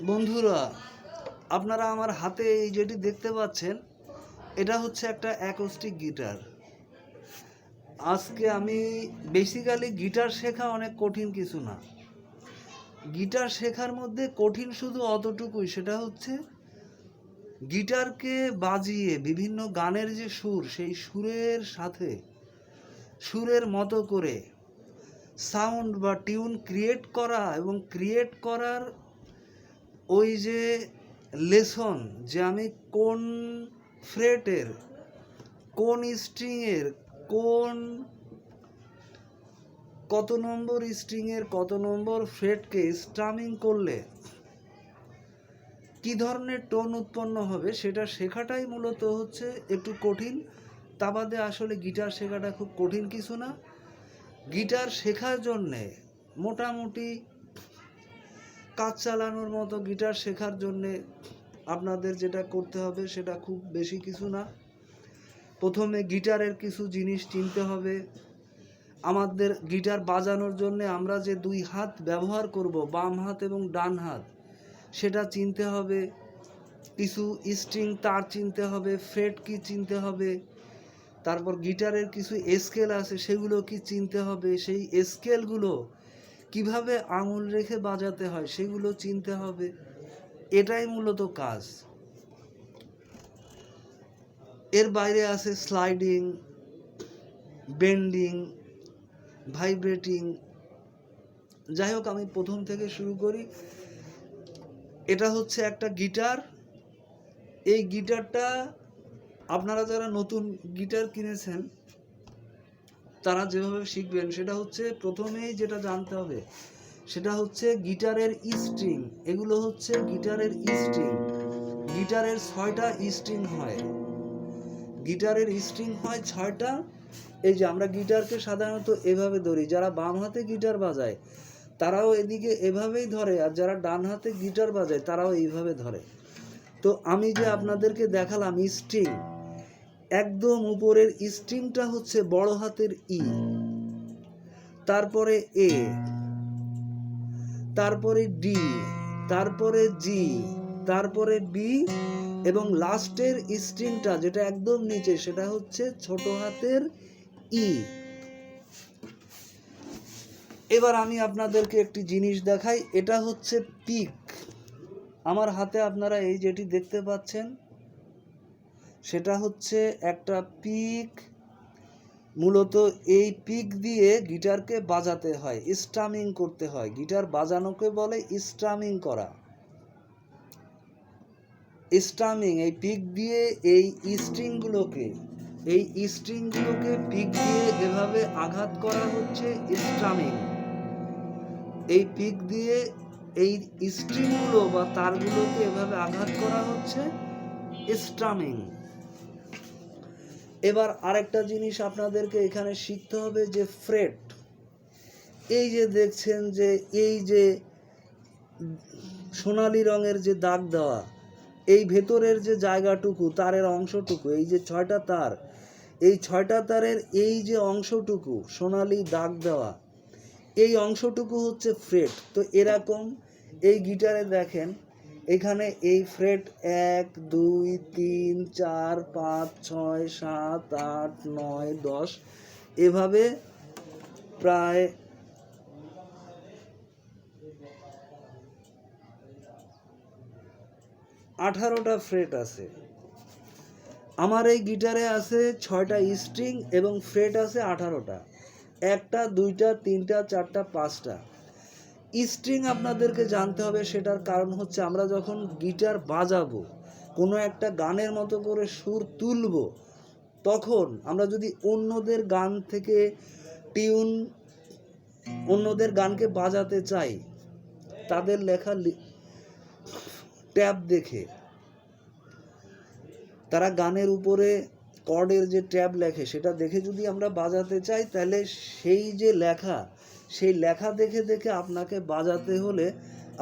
বন্ধুরা, আপনারা আমার হাতে এই যেটি দেখতে পাচ্ছেন, এটা হচ্ছে একটা অ্যাকোস্টিক গিটার। আজকে আমি বেসিক্যালি গিটার শেখা অনেক কঠিন কিছু না। গিটার শেখার মধ্যে কঠিন শুধু অতটুকুই, সেটা হচ্ছে গিটারকে বাজিয়ে বিভিন্ন গানের যে সুর, সেই সুরের সাথে সুরের মতো করে সাউন্ড বা টিউন ক্রিয়েট করা, এবং ক্রিয়েট করার ওই যে লেসন, যে আমি কোন ফ্রেটের, কোন স্ট্রিংয়ের, কোন কত নম্বর স্ট্রিংয়ের কত নম্বর ফ্রেটকে স্ট্রামিং করলে কি ধরনের টোন উৎপন্ন হবে, সেটা শেখাটাই মূলত হচ্ছে একটু কঠিন। তা বাদে আসলে গিটার শেখাটা খুব কঠিন কিছু না। গিটার শেখার জন্যে মোটামুটি কাজ চালানোর মতো গিটার শেখার জন্যে আপনাদের যেটা করতে হবে সেটা খুব বেশি কিছু না। প্রথমে গিটারের কিছু জিনিস চিনতে হবে। আমাদের গিটার বাজানোর জন্য আমরা যে দুই হাত ব্যবহার করব, বাম হাত এবং ডান হাত, সেটা চিনতে হবে। কিছু স্ট্রিং তার চিনতে হবে, ফ্রেট কি চিনতে হবে। তারপর গিটারের কিছু স্কেল আছে, সেগুলো কি চিনতে হবে। সেই স্কেলগুলো কিভাবে আঙুল রেখে বাজাতে হয় সেগুলো চিনতে হবে। এটাই মূলত কাজ। এর বাইরে আছে স্লাইডিং, বেন্ডিং, ভাইব্রেটিং। যাই হোক, আমি প্রথম থেকে শুরু করি। এটা হচ্ছে একটা গিটার। এই গিটারটা আপনারা যারা নতুন গিটার কিনেছেন তারা যেভাবে শিখবেন, সেটা হচ্ছে প্রথমেই যেটা জানতে হবে সেটা হচ্ছে গিটারের স্ট্রিং। এগুলো হচ্ছে গিটারের স্ট্রিং। গিটারের 6টা স্ট্রিং হয়। গিটারের স্ট্রিং হয় 6টা। এই যে আমরা গিটারকে সাধারণত এভাবে ধরি, যারা বাম হাতে গিটার বাজায় তারাও এদিকে এভাবেই ধরে, আর যারা ডান হাতে গিটার বাজায় তারাও এইভাবে ধরে। তো আমি যে আপনাদেরকে দেখালাম স্ট্রিং, একদম উপরের স্ট্রিংটা হচ্ছে বড় হাতের ই, তারপরে এ, তারপরে ডি, তারপরে জি, তারপরে বি, এবং লাস্টের স্ট্রিংটা যেটা একদম নিচে সেটা হচ্ছে ছোট হাতের ই। এবার আমি আপনাদেরকে একটি জিনিস দেখাই। এটা হচ্ছে পিক। আমার হাতে আপনারা এই যেটি দেখতে পাচ্ছেন সেটা হচ্ছে একটা পিক। মূলত এই পিক দিয়ে গিটারকে বাজাতে হয়, স্ট্রামিং করতে হয়। গিটার বাজানোকে বলে স্ট্রামিং করা। স্ট্রামিং, এই পিক দিয়ে এই স্ট্রিংগুলোকে পিক দিয়ে এভাবে আঘাত করা হচ্ছে স্ট্রামিং। এই পিক দিয়ে এই স্ট্রিংগুলো বা তারগুলোকে এভাবে আঘাত করা হচ্ছে স্ট্রামিং। এবার আরেকটা জিনিস আপনাদেরকে এখানে শিখতে হবে, যে ফ্রেট। এই যে দেখছেন যে এই যে সোনালী রঙের যে দাগ দেওয়া, এই ভেতরের যে জায়গাটুকু, তারের অংশটুকু, এই যে 6টা তার, এই 6টা তারের এই যে অংশটুকু সোনালী দাগ দেওয়া, এই অংশটুকু হচ্ছে ফ্রেট। তো এরকম এই গিটারে দেখেন এখানে এই ফ্রেট 1 2 3 4 5 6 7 8 9 10 এভাবে প্রায় 18টা ফ্রেট আছে। আমার এই গিটারে আছে 6টা স্ট্রিং এবং ফ্রেট আছে 18টা। 1টা 2টা 3টা 4টা 5টা স্ট্রিং আপনাদেরকে জানতে হবে। সেটার কারণ হচ্ছে আমরা যখন গিটার বাজাবো, কোনো একটা গানের মতো করে সুর তুলব, তখন আমরা যদি অন্যদের গান থেকে টিউন, অন্যদের গানকে বাজাতে চাই, তাদের লেখা ট্যাব দেখে, তারা গানের উপরে কর্ডের যে ট্যাব লেখে সেটা দেখে যদি আমরা বাজাতে চাই, তাহলে সেই যে লেখা, সেই লেখা দেখে দেখে আপনাকে বাজাতে হলে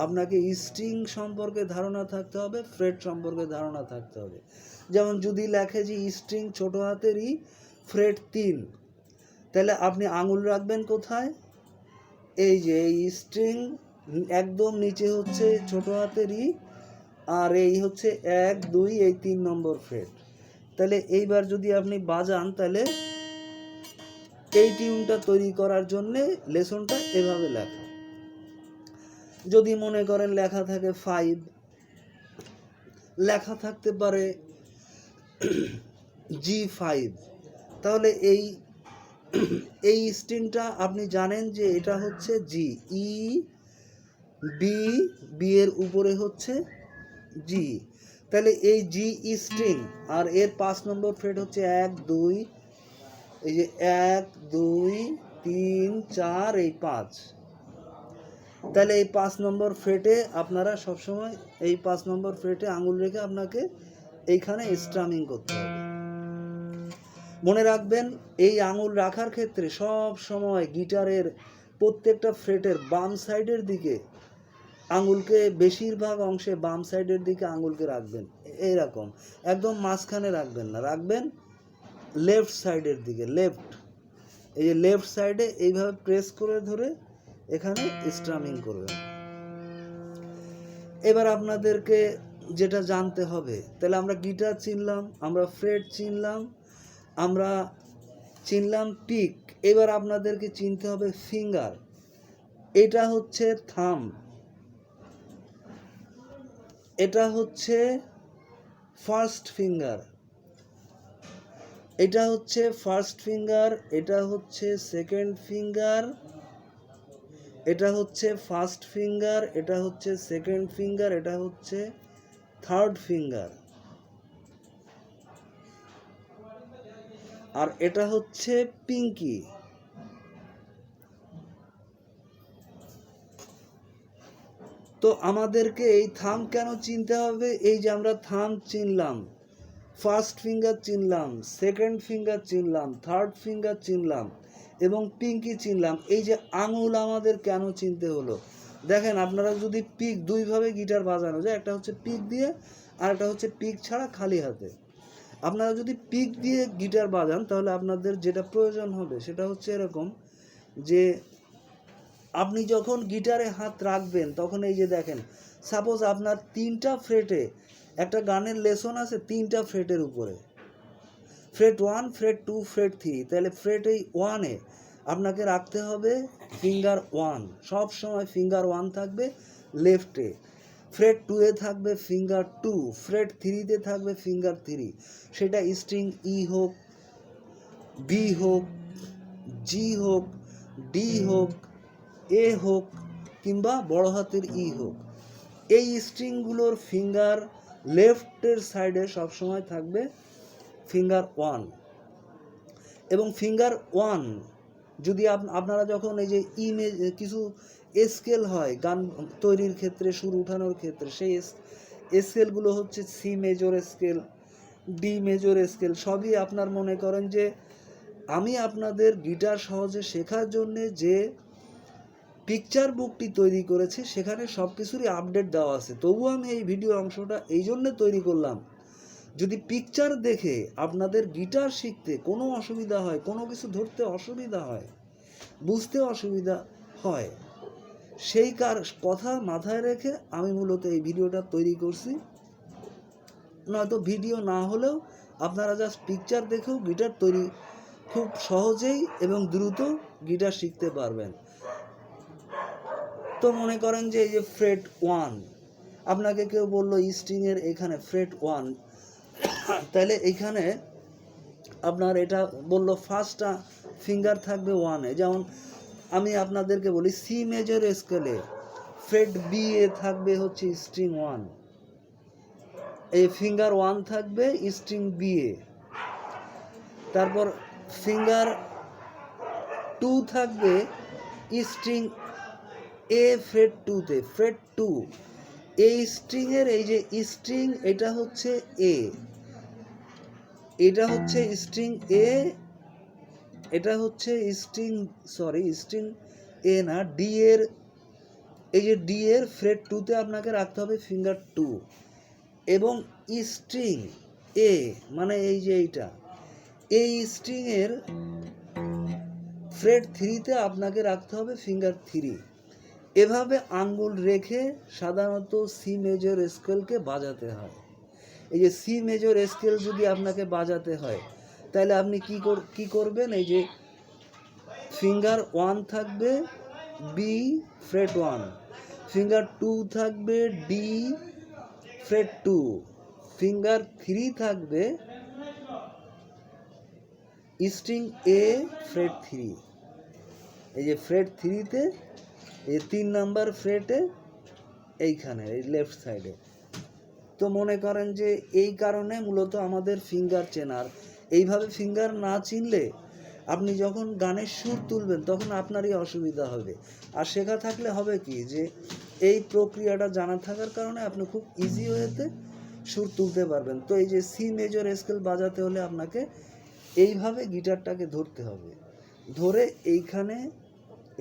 আপনাকে স্ট্রিং সম্পর্কে ধারণা থাকতে হবে, ফ্রেট সম্পর্কে ধারণা থাকতে হবে। যেমন যদি লেখে যে স্ট্রিং ছোট হাতের ই, ফ্রেট 3, তাহলে আপনি আঙুল রাখবেন কোথায়? এই যে এই স্ট্রিং একদম নিচে হচ্ছে ছোট হাতের ই, আর এই হচ্ছে 1 2 এই 3 নম্বর ফ্রেট। তাহলে এইবার যদি আপনি বাজান, তাহলে এই টিউনটা তৈরি করার জন্যে লেসনটা এভাবে লেখা। যদি মনে করেন লেখা থাকে 5, লেখা থাকতে পারে G5, তাহলে এই স্ট্রিংটা আপনি জানেন যে এটা হচ্ছে জি, ই বি, বি এর উপরে হচ্ছে জি। তাহলে এই জি স্ট্রিং আর এর 5 নম্বর ফ্রেট হচ্ছে 1 2, এই যে 1 2 3 4 এই 5। তাহলে এই 5 নম্বর ফ্রেটে আপনারা সবসময় এই 5 নম্বর ফ্রেটে আঙুল রেখে আপনাকে এইখানে স্ট্রামিং করতে হবে। মনে রাখবেন এই আঙুল রাখার ক্ষেত্রে সব সময় গিটারের প্রত্যেকটা ফ্রেটের বাম সাইডের দিকে আঙুলকে, বেশিরভাগ অংশে বাম সাইডের দিকে আঙুলকে রাখবেন। এইরকম একদম মাঝখানে রাখবেন না, রাখবেন লেফট সাইডের দিকে, লেফট, এই যে লেফট সাইডে এইভাবে প্রেস করে ধরে এখানে স্ট্রামিং করবেন। এবার আপনাদেরকে যেটা জানতে হবে, তাহলে আমরা গিটার চিনলাম, আমরা ফ্রেট চিনলাম, আমরা চিনলাম পিক। এবার আপনাদেরকে চিনতে হবে ফিঙ্গার। এটা হচ্ছে থাম, এটা হচ্ছে ফার্স্ট ফিঙ্গার, এটা হচ্ছে ফার্স্ট ফিঙ্গার, এটা হচ্ছে সেকেন্ড ফিঙ্গার, এটা হচ্ছে ফার্স্ট ফিঙ্গার, এটা হচ্ছে সেকেন্ড ফিঙ্গার, এটা হচ্ছে থার্ড ফিঙ্গার, আর এটা হচ্ছে পিঙ্কি। তো আমাদেরকে এই থাম কেন চিনতে হবে? এই যে আমরা থাম চিনলাম, ফার্স্ট ফিঙ্গার চিনলাম, সেকেন্ড ফিঙ্গার চিনলাম, থার্ড ফিঙ্গার চিনলাম এবং পিঙ্কি চিনলাম, এই যে আঙুল আমাদের কেন চিনতে হলো? দেখেন, আপনারা যদি পিক, দুইভাবে গিটার বাজানো যায়, একটা হচ্ছে পিক দিয়ে আর একটা হচ্ছে পিক ছাড়া খালি হাতে। আপনারা যদি পিক দিয়ে গিটার বাজান তাহলে আপনাদের যেটা প্রয়োজন হবে সেটা হচ্ছে এরকম, যে আপনি যখন গিটারে হাত রাখবেন তখন এই যে দেখেন, সাপোজ আপনার 3টা ফ্রেটে একটা গানের লেসন আছে, 3টা ফ্রেটের উপরে, ফ্রেট 1, ফ্রেট 2, ফ্রেট 3, তাহলে ফ্রেট এই 1-এ আপনাকে রাখতে হবে ফিঙ্গার 1, সব সময় ফিঙ্গার 1 থাকবে লেফটে। ফ্রেট 2-এ থাকবে ফিঙ্গার 2, ফ্রেট 3-তে থাকবে ফিঙ্গার 3, সেটা স্ট্রিং ই হোক, বি হোক, জি হোক, ডি হোক, এ হোক কিংবা বড় হাতের ই হোক। এই স্ট্রিংগুলোর ফিঙ্গার লেফটের সাইডে সবসময় থাকবে ফিঙ্গার 1। এবং ফিঙ্গার 1 যদি আপনারা যখন এই যে কিছু স্কেল হয় গান তৈরির ক্ষেত্রে, সুর উঠানোর ক্ষেত্রে, সেই স্কেলগুলো হচ্ছে C major scale, D major scale, সবই আপনার মনে করেন যে আমি আপনাদের গিটার সহজে শেখার জন্যে যে পিকচার বুকটি তৈরি করেছি সেখানে সব কিছুরই আপডেট দেওয়া আছে। তবুও আমি এই ভিডিও অংশটা এই জন্যে তৈরি করলাম, যদি পিকচার দেখে আপনাদের গিটার শিখতে কোনো অসুবিধা হয়, কোনো কিছু ধরতে অসুবিধা হয়, বুঝতে অসুবিধা হয়, সেই কথা মাথায় রেখে আমি মূলত এই ভিডিওটা তৈরি করছি। নয়তো ভিডিও না হলেও আপনারা জাস্ট পিকচার দেখেও গিটার তৈরি খুব সহজেই এবং দ্রুত গিটার শিখতে পারবেন। তো মনে করেন যে এই যে ফ্রেট 1, আপনাকে কেউ বললো স্ট্রিংয়ের এখানে ফ্রেট 1, তাহলে এইখানে আপনার এটা বললো ফার্স্ট ফিঙ্গার থাকবে 1-এ। যেমন আমি আপনাদেরকে বলি সি মেজর স্কেলে ফ্রেট বি এ থাকবে হচ্ছে স্ট্রিং 1, এই ফিঙ্গার 1 থাকবে স্ট্রিং বি এ। তারপর ফিঙ্গার 2 থাকবে স্ট্রিং এ ফ্রেট 2-তে, ফ্রেট 2, এই স্ট্রিংয়ের এই যে স্ট্রিং এটা হচ্ছে এ, এটা হচ্ছে স্ট্রিং এ, এটা হচ্ছে স্ট্রিং, স্ট্রিং এ না, ডি এর, এই যে ডি এর ফ্রেট 2-তে আপনাকে রাখতে হবে ফিঙ্গার 2, এবং স্ট্রিং এ মানে এই যে এইটা, এই স্ট্রিংয়ের ফ্রেট 3-তে আপনাকে রাখতে হবে ফিঙ্গার 3, এভাবে আঙ্গুল রেখে সাধারণত সি মেজর স্কেলকে বাজাতে হয়। এই যে সি মেজর স্কেল যদি আপনাকে বাজাতে হয় তাহলে আপনি কি করবেন, এই যে ফিঙ্গার 1 থাকবে বি ফ্রেট 1, ফিঙ্গার 2 থাকবে ডি ফ্রেট 2, ফিঙ্গার 3 থাকবে স্ট্রিং এ ফ্রেট 3। এই যে ফ্রেট 3-তে এই 3 নাম্বার ফ্রেটে এইখানে এই লেফট সাইডে। তো মনে করেন যে এই কারণে মূলত আমাদের ফিঙ্গার চেনার, এইভাবে ফিঙ্গার না চিনলে আপনি যখন গানের সুর তুলবেন তখন আপনারই অসুবিধা হবে। আর শেখা থাকলে হবে কি, যে এই প্রক্রিয়াটা জানা থাকার কারণে আপনি খুব ইজি ওয়েতে সুর তুলতে পারবেন। তো এই যে সি মেজর স্কেল বাজাতে হলে আপনাকে এইভাবে গিটারটাকে ধরতে হবে, ধরে এইখানে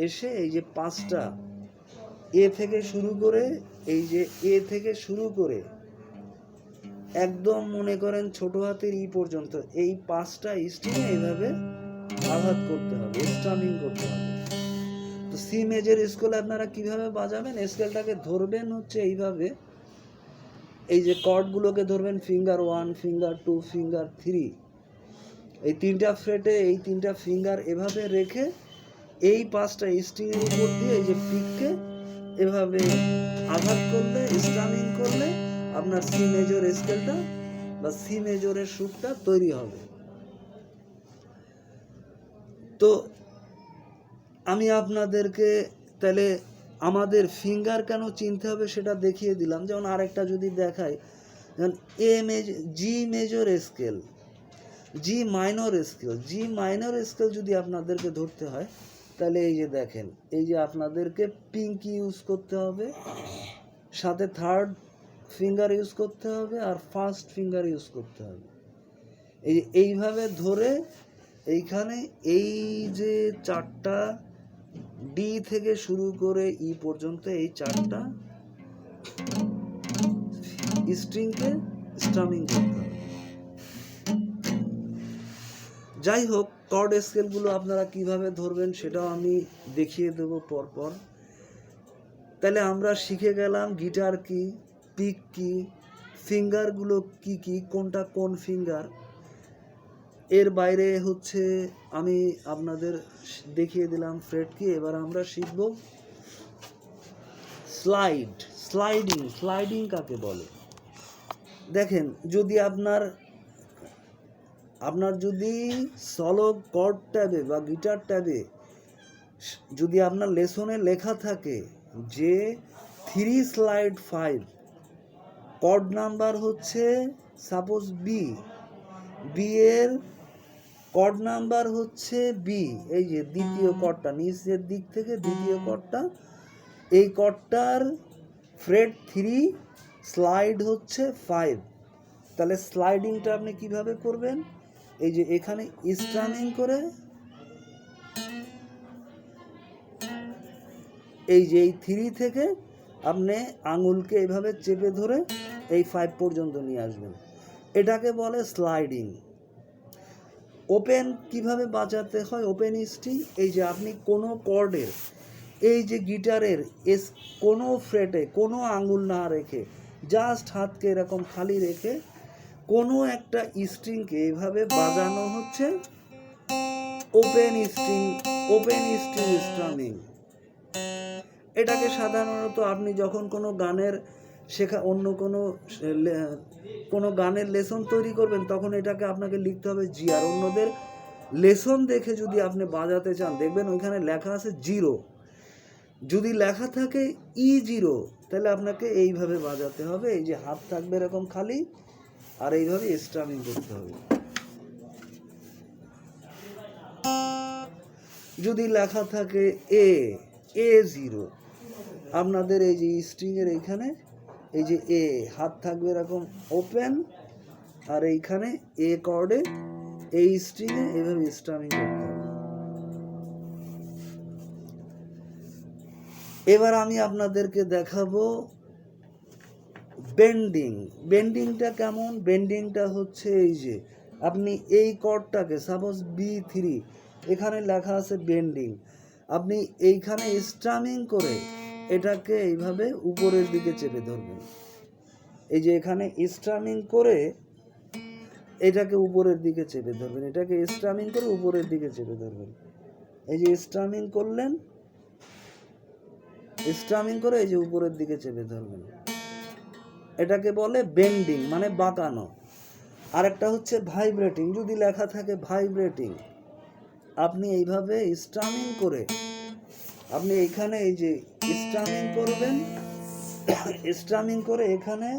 এসে এই যে 5টা এ থেকে শুরু করে, এই যে এ থেকে শুরু করে একদম মনে করেন ছোট হাতের ই পর্যন্ত এই 5টা স্ট্রিং এইভাবে আঘাত করতে হবে, স্ট্রামিং করতে হবে। তো সি মেজর স্কেলে আপনারা কিভাবে বাজাবেন, স্কেলটাকে ধরবেন হচ্ছে এইভাবে, এই যে কর্ডগুলোকে ধরবেন ফিঙ্গার 1, ফিঙ্গার 2, ফিঙ্গার 3, এই 3টা ফ্রেটে এই 3টা ফিঙ্গার এভাবে রেখে এই 5টা স্ট্রিংয়ের উপর দিয়ে এই যে পিককে এভাবে আঘাত করলে, স্ট্রামিং করলে আপনার সি মেজর স্কেলটা বা সি মেজরের সুরটা তৈরি হবে। তো আমি আপনাদেরকে তাহলে আমাদের ফিঙ্গার কেন চিনতে হবে সেটা দেখিয়ে দিলাম। যেমন আরেকটা যদি দেখাই, যেমন জি মেজর স্কেল, জি মাইনর স্কেল, জি মাইনর স্কেল যদি আপনাদেরকে ধরতে হয় তাহলে এই যে দেখেন, এই যে আপনাদেরকে পিঙ্কি ইউজ করতে হবে, সাথে থার্ড ফিঙ্গার ইউজ করতে হবে, আর ফার্স্ট ফিঙ্গার ইউজ করতে হবে। এইভাবে ধরে এইখানে এই যে 4টা ডি থেকে শুরু করে ই পর্যন্ত এই 4টা স্ট্রিংকে স্ট্রামিং করতে হবে। যাই হোক, কর্ড স্কেলগুলো আপনারা কিভাবে ধরবেন সেটাও আমি দেখিয়ে দেব পরপর। তাহলে আমরা শিখে গেলাম গিটার কি, পিক কি, ফিঙ্গারগুলো কি কি, কোনটা কোন ফিঙ্গার। এর বাইরে হচ্ছে আমি আপনাদের দেখিয়ে দিলাম ফ্রেট কি। এবার আমরা শিখব স্লাইডিং কাকে বলে। দেখেন, যদি আপনার যদি সলো কর্ড ট্যাবে বা গিটার ট্যাবে যদি আপনার লেসনে লেখা থাকে যে 3 স্লাইড 5, কর্ড নাম্বার হচ্ছে সাপোজ বি এর কর্ড নাম্বার হচ্ছে বি, এই যে দ্বিতীয় কর্ডটা নিচের দিক থেকে দ্বিতীয় কর্ডটা, এই কর্ডটার ফ্রেট 3, স্লাইড হচ্ছে 5। তাহলে স্লাইডিংটা আপনি কিভাবে করবেন, এই যে এখানে স্ট্রামিং করে এই যে এই 3 থেকে আপনি আঙুলকে এইভাবে চেপে ধরে এই 5 পর্যন্ত নিয়ে আসবেন, এটাকে বলে স্লাইডিং। ওপেন কিভাবে বাজাতে হয়, ওপেন স্ট্রিং, এই যে আপনি কোনো কর্ডের এই যে গিটারের কোনো ফ্রেটে কোনো আঙুল না রেখে জাস্ট হাতকে এরকম খালি রেখে কোনো একটা স্ট্রিংকে এইভাবে বাজানো হচ্ছে ওপেন স্ট্রিং স্ট্রামিং। এটাকে সাধারণত আপনি যখন কোনো গানের অন্য কোনো গানের লেসন তৈরি করবেন তখন এটাকে আপনাকে লিখতে হবে জি। আর অন্যদের লেসন দেখে যদি আপনি বাজাতে চান, দেখবেন ওইখানে লেখা আছে 0, যদি লেখা থাকে E0 তাহলে আপনাকে এইভাবে বাজাতে হবে, এই যে হাত থাকবে এরকম খালি, আর এইভাবে স্ট্রামিং করতে হবে। যদি লেখা থাকে A0, আপনাদের এই যে স্ট্রিংয়ের এইখানে এই যে এ হাত থাকবে এরকম ওপেন, আর এইখানে এ কর্ডে এই স্ট্রিংয়ে এইভাবে স্ট্রামিং করতে হবে। এবার আমি আপনাদেরকে দেখাবো বেন্ডিংটা কেমন। বেন্ডিংটা হচ্ছে এই যে আপনি এই কর্ডটাকে সাপোজ B3, এখানে লেখা আছে বেন্ডিং, আপনি এইখানে স্ট্রামিং করে এটাকে এইভাবে উপরের দিকে চেপে ধরবেন। এই যে এখানে স্ট্রামিং করে এটাকে উপরের দিকে চেপে ধরবেন, এটাকে স্ট্রামিং করে উপরের দিকে চেপে ধরবেন। এই যে স্ট্রামিং করলেন, স্ট্রামিং করে এই যে উপরের দিকে চেপে ধরবেন, এটাকে বলে বেন্ডিং মানে বাঁকানো। আরেকটা হচ্ছে ভাইব্রেটিং। যদি লেখা থাকে ভাইব্রেটিং, আপনি এইভাবে স্ট্রামিং করে আপনি এইখানে এই যে স্ট্রামিং করবেন, স্ট্রামিং করে এখানে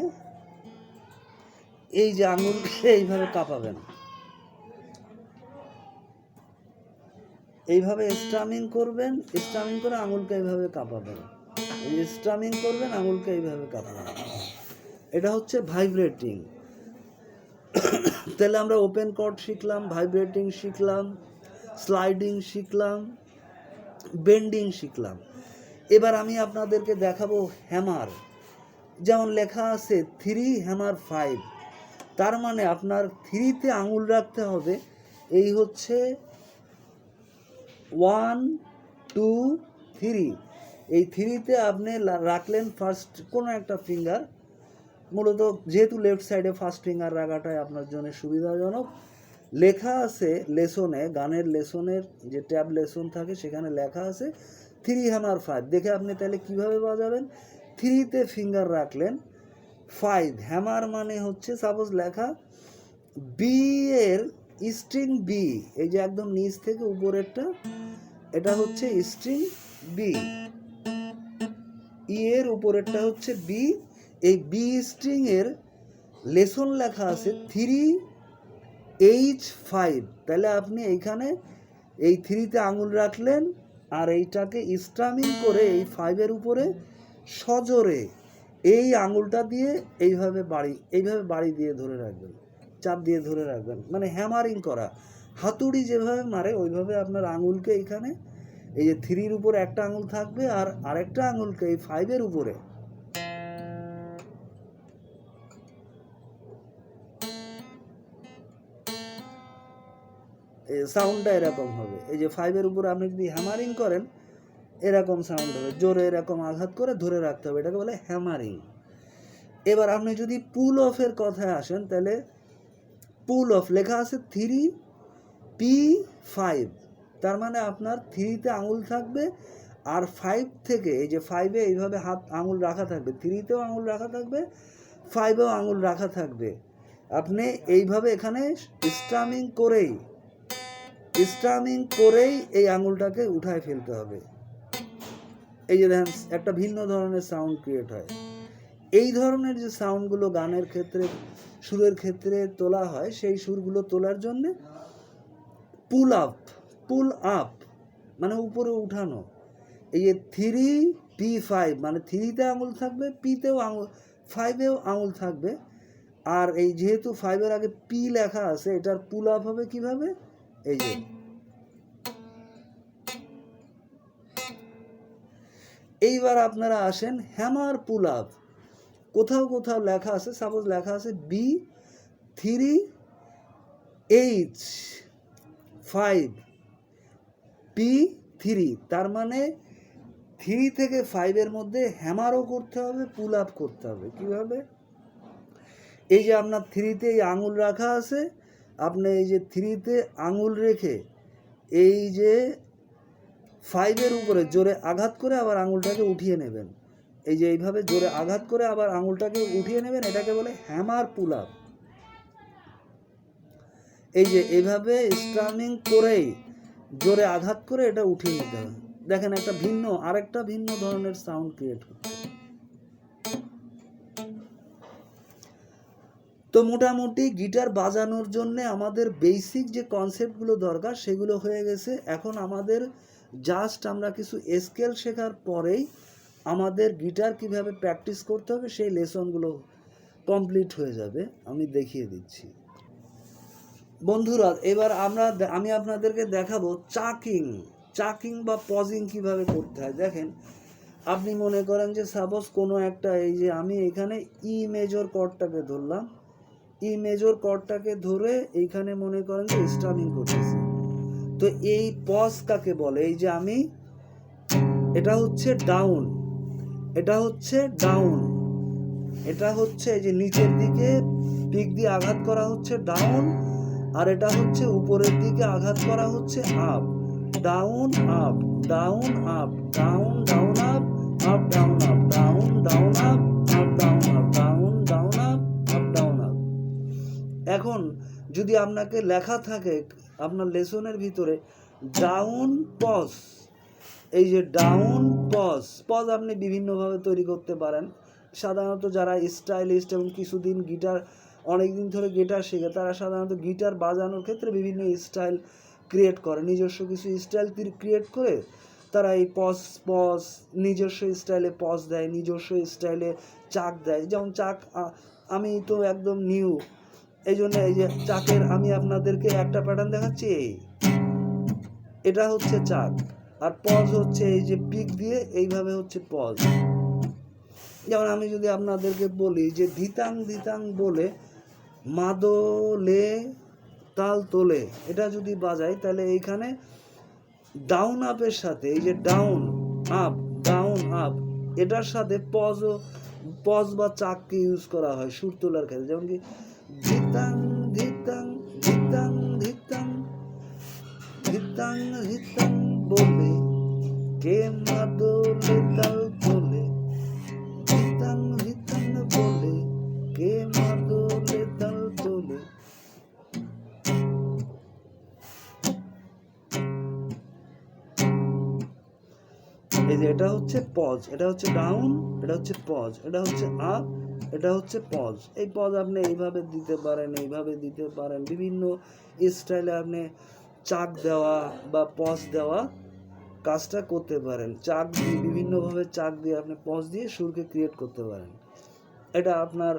এই যে আঙুলকে এইভাবে কাঁপাবেন, এইভাবে স্ট্রামিং করবেন, স্ট্রামিং করে আঙুলকে এইভাবে কাঁপাবেন, এই স্ট্রামিং করবেন, আঙুলকে এইভাবে কাঁপাবেন। এটা হচ্ছে ভাইব্রেটিং। তাহলে আমরা ওপেন কর্ড শিখলাম, ভাইব্রেটিং শিখলাম, স্লাইডিং শিখলাম, বেন্ডিং শিখলাম। এবার আমি আপনাদেরকে দেখাবো হ্যামার। যেমন লেখা আছে 3 হ্যামার 5, তার মানে আপনার 3-তে আঙুল রাখতে হবে। এই হচ্ছে 1 2 3, এই 3-তে আপনি রাখলেন ফার্স্ট কোনো একটা ফিঙ্গার। মূলত যেহেতু লেফট সাইডে ফার্স্ট ফিঙ্গার রাখাটাই আপনার জন্য সুবিধাজনক। লেখা আছে লেসনে, গানের লেসনের যে ট্যাব লেসন থাকে সেখানে লেখা আছে 3 হ্যামার 5। দেখে আপনি তাহলে কিভাবে বাজাবেন। 3-তে ফিঙ্গার রাখলেন, 5 হ্যামার মানে হচ্ছে সাপোজ লেখা বি এর স্ট্রিং বি, এই যে একদম নিচ থেকে উপরেরটা, এটা হচ্ছে স্ট্রিং বি, ই এর উপরেরটা হচ্ছে বি। এই বি স্ট্রিং এর লেসন লেখা আছে 3H5। তাহলে আপনি এইখানে এই 3-তে আঙুল রাখলেন আর এইটাকে স্ট্রামিং করে এই 5-এর উপরে সজোরে এই আঙুলটা দিয়ে এইভাবে বাড়ি দিয়ে ধরে রাখবেন, চাপ দিয়ে ধরে রাখবেন, মানে হ্যামারিং করা। হাতুড়ি যেভাবে মারে ওইভাবে আপনার আঙুলকে এইখানে এই যে 3-র উপরে একটা আঙুল থাকবে আর আরেকটা আঙুলকে এই 5-এর উপরে সাউন্ডটা এরকম হবে। এই যে 5-এর উপর আপনি যদি হ্যামারিং করেন এরকম সাউন্ড হবে, জোরে এরকম আঘাত করে ধরে রাখতে হবে, এটাকে বলে হ্যামারিং। এবার আপনি যদি পুল অফের কথায় আসেন, তাহলে পুল অফ লেখা আছে 3P5, তার মানে আপনার 3-তে আঙুল থাকবে আর 5 থেকে এই যে 5-এ এইভাবে আঙুল রাখা থাকবে, 3-তেও আঙুল রাখা থাকবে, 5-এও আঙুল রাখা থাকবে। আপনি এইভাবে এখানে স্ট্রামিং করেই এই আঙুলটাকে উঠায় ফেলতে হবে। এই যে দেখেন একটা ভিন্ন ধরনের সাউন্ড ক্রিয়েট হয়। এই ধরনের যে সাউন্ডগুলো গানের ক্ষেত্রে সুরের ক্ষেত্রে তোলা হয়, সেই সুরগুলো তোলার জন্য পুল আপ মানে উপরে উঠানো। এই যে 3P5 মানে 3-তে আঙুল থাকবে, পিতেও আঙুল, 5-এও আঙুল থাকবে। আর এই যেহেতু 5-এর আগে পি লেখা আছে, এটার পুল আপ হবে কিভাবে, এই যে এইবার আপনারা আসেন হ্যামার পুল আপ। কোথাও লেখা আছে, সাপোজ লেখা আছে B3H5P3, তার মানে 3 থেকে 5-এর মধ্যে হ্যামারও করতে হবে, পুল আপ করতে হবে। কীভাবে, এই যে আপনার 3-তে এই আঙুল রাখা আছে, আপনি এই যে 3-তে আঙুল রেখে এই যে 5-এর উপরে জোরে আঘাত করে আবার আঙুলটাকে উঠিয়ে নেবেন, এই যে এইভাবে জোরে আঘাত করে আবার আঙুলটাকে উঠিয়ে নেবেন, এটাকে বলে হ্যামার পুল আপ। এই যে এইভাবে স্ট্রামিং করেই জোরে আঘাত করে এটা উঠিয়ে নিতে হবে। দেখেন আরেকটা ভিন্ন ধরনের সাউন্ড ক্রিয়েট হচ্ছে। তো মোটামুটি গিটার বাজানোর জন্য আমাদের বেসিক যে কনসেপ্টগুলো দরকার সেগুলো হয়ে গেছে। এখন আমাদের জাস্ট আমরা কিছু স্কেল শেখার পরেই আমাদের গিটার কিভাবে প্র্যাকটিস করতে হবে সেই লেসনগুলো কমপ্লিট হয়ে যাবে। আমি দেখিয়ে দিচ্ছি বন্ধুরা। এবার আমি আপনাদেরকে দেখাবো চাকিং বা পজিং কিভাবে করতে হয়। দেখেন, আপনি মনে করেন যে সাপোজ কোনো একটা, এই যে আমি এখানে ই মেজর কর্ডটাকে ধরলাম, ই মেজর কর্ডটাকে ধরে এইখানে মনে করেন যে স্ট্রামিং করতেছি। তো এই পজ কাকে বলে, এই যে আমি, এটা হচ্ছে ডাউন, এটা হচ্ছে ডাউন, এটা হচ্ছে এই যে নিচের দিকে পিক দিয়ে আঘাত করা হচ্ছে ডাউন, আর এটা হচ্ছে উপরের দিকে আঘাত করা হচ্ছে up, down up, down up, down down up, up down up, down down up, up down up, down down up, up down up. এখন যদি আপনাকে লেখা থাকে আপনার লেসনের ভিতরে ডাউন পজ, এই যে ডাউন পজ, পজ আপনি বিভিন্নভাবে তৈরি করতে পারেন। সাধারণত যারা স্টাইলিস্ট এবং কিছুদিন গিটার অনেক দিন ধরে গিটার শেখে তারা সাধারণত গিটার বাজানোর ক্ষেত্রে বিভিন্ন স্টাইল ক্রিয়েট করে, নিজস্ব কিছু স্টাইল ক্রিয়েট করে তারা এই পজ পজ নিজস্ব স্টাইলে পজ দেয়, নিজস্ব স্টাইলে চাক দেয়। যেমন চাক আমি তো একদম নিউ, এই জন্য এই যে চাকের আমি আপনাদেরকে একটা প্যাটার্ন দেখাচ্ছি, এটা হচ্ছে চাক, আর পজ হচ্ছে এই যে পিক দিয়ে এইভাবে হচ্ছে পজ। যেমন আমি যদি আপনাদেরকে বলি যে ধিতাং ধিতাং বলে মাদলে তাল তোলে, এটা যদি বাজাই তাহলে এইখানে ডাউন আপের সাথে এই যে ডাউন আপ, ডাউন আপ, এটার সাথে পজ বা চাককে ইউজ করা হয় সুর তোলার ক্ষেত্রে। যেমন কি ধিতাং ধিতাং ধিতাং ধিতাং ধিতাং ধিতাং বলে কে মাদলে তাল তোলে, ধিতাং ধিতাং বলে কে মাদলে তাল তোলে। এই যে এটা হচ্ছে পজ, এটা হচ্ছে ডাউন, এটা হচ্ছে পজ, এটা হচ্ছে আপ, এটা হচ্ছে পজ। এই পজ আপনি এইভাবে দিতে পারেন, এইভাবে দিতে পারেন, বিভিন্ন স্টাইলে আপনি চাক দেওয়া বা পজ দেওয়া কাজটা করতে পারেন। চাক দিয়ে বিভিন্নভাবে চাক দিয়ে আপনি পজ দিয়ে সুরকে ক্রিয়েট করতে পারেন। এটা আপনার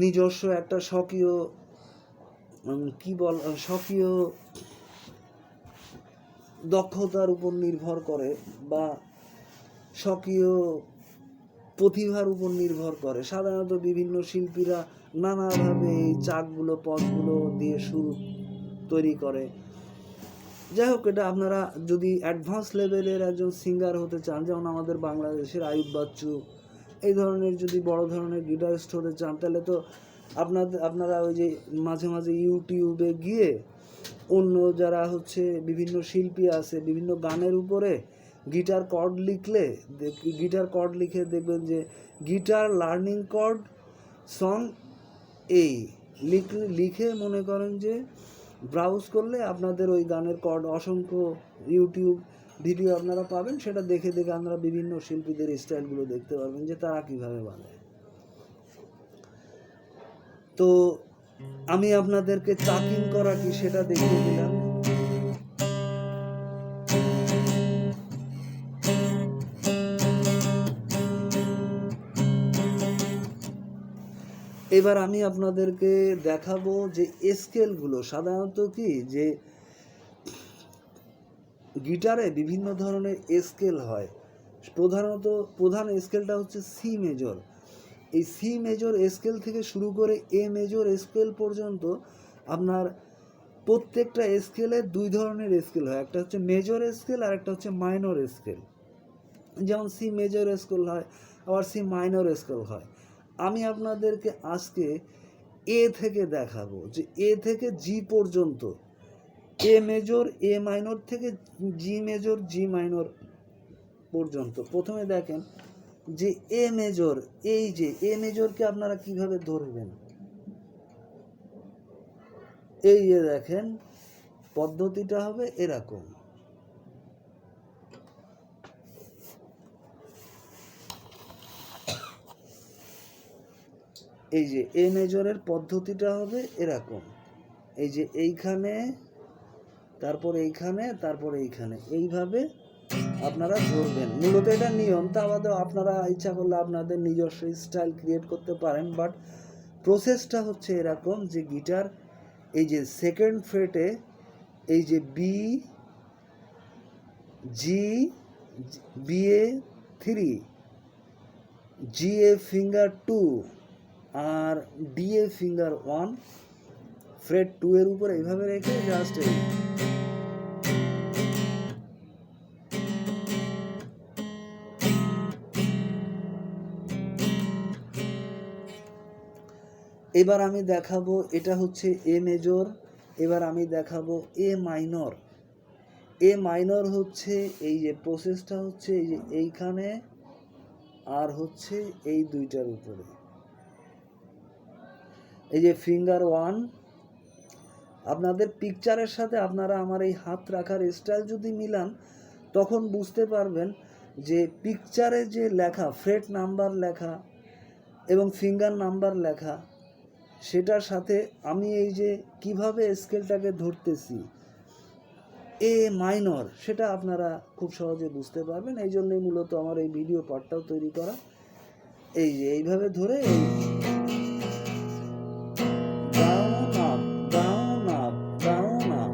নিজস্ব একটা স্বকীয় স্বকীয় দক্ষতার উপর নির্ভর করে বা স্বকীয় প্রতিভার উপর নির্ভর করে। সাধারণত বিভিন্ন শিল্পীরা নানাভাবে এই চাকগুলো পজগুলো দিয়ে সুর তৈরি করে। যাই হোক, এটা আপনারা যদি অ্যাডভান্স লেভেলের একজন সিঙ্গার হতে চান, যেমন আমাদের বাংলাদেশের আয়ুব বাচ্চু, এই ধরনের যদি বড় ধরনের গিটারিস্ট হতে চান, তাহলে তো আপনারা ওই যে মাঝে মাঝে ইউটিউবে গিয়ে অন্য যারা হচ্ছে বিভিন্ন শিল্পী আছে বিভিন্ন গানের উপরে গিটার কর্ড লিখে দেখবেন যে গিটার লার্নিং কর্ড সং এই লিখে মনে করেন যে ব্রাউজ করলে আপনাদের ওই গানের কর্ড অসংখ্য ইউটিউব ভিডিও আপনারা পাবেন। সেটা দেখে দেখে আপনারা বিভিন্ন শিল্পীদের স্টাইলগুলো দেখতে পারবেন যে তারা কীভাবে বানায়। তো আমি আপনাদেরকে চাকিং করা কি সেটা দেখিয়ে দিলাম। এবার আমি আপনাদেরকে দেখাবো যে স্কেলগুলো সাধারণত কি যে গিটারে বিভিন্ন ধরনের স্কেল হয়। প্রধান স্কেলটা হচ্ছে সি মেজর। এই সি মেজর স্কেল থেকে শুরু করে এ মেজর স্কেল পর্যন্ত আপনার প্রত্যেকটা স্কেলে দুই ধরনের স্কেল হয়, একটা হচ্ছে মেজর স্কেল আর একটা হচ্ছে মাইনর স্কেল। যেমন সি মেজর স্কেল হয়, আবার সি মাইনর স্কেল হয়। আমি আপনাদেরকে আজকে এ থেকে দেখাবো যে এ থেকে জি পর্যন্ত, এ মেজর এ মাইনর থেকে জি মেজর জি মাইনর পর্যন্ত। প্রথমে দেখেন যে এ মেজর, এই যে এ মেজরকে আপনারা কিভাবে ধরবেন, এই যে দেখেন পদ্ধতিটা হবে এরকম। এই যে এ মেজরের পদ্ধতিটা হবে এরকম, এই যে এইখানে, তারপর এইখানে, তারপর এইখানে, এইভাবে আপনারা ধরবেন। মূলত এটা নিয়ম, তা বাদেও আপনারা ইচ্ছা করলে আপনাদের নিজস্ব স্টাইল ক্রিয়েট করতে পারেন। বাট প্রসেসটা হচ্ছে এরকম যে গিটার এই যে সেকেন্ড ফ্রেটে এই যে B G B A 3, G A finger 2 আর ডি এ ফিঙ্গার 1 ফ্রেট 2 এর উপর এইভাবে রেখে জাস্ট এবার আমি দেখাবো, এটা হচ্ছে এ মেজর। এবার আমি দেখাবো এ মাইনর। এ মাইনর হচ্ছে এই যে প্রসেসটা হচ্ছে এই যে এইখানে আর হচ্ছে এই দুইটার উপরে, এই যে ফিঙ্গার ওয়ান। আপনাদের পিকচারের সাথে আপনারা আমার এই হাত রাখার স্টাইল যদি মিলান তখন বুঝতে পারবেন যে পিকচারে যে লেখা ফ্রেট নাম্বার লেখা এবং ফিঙ্গার নাম্বার লেখা সেটার সাথে আমি এই যে কিভাবে স্কেলটাকে ধরতেছি এ মাইনর, সেটা আপনারা খুব সহজে বুঝতে পারবেন। এই জন্যই মূলত আমার এই ভিডিও পার্টটাও তৈরি করা। এই যে এইভাবে ধরে down up down up down up.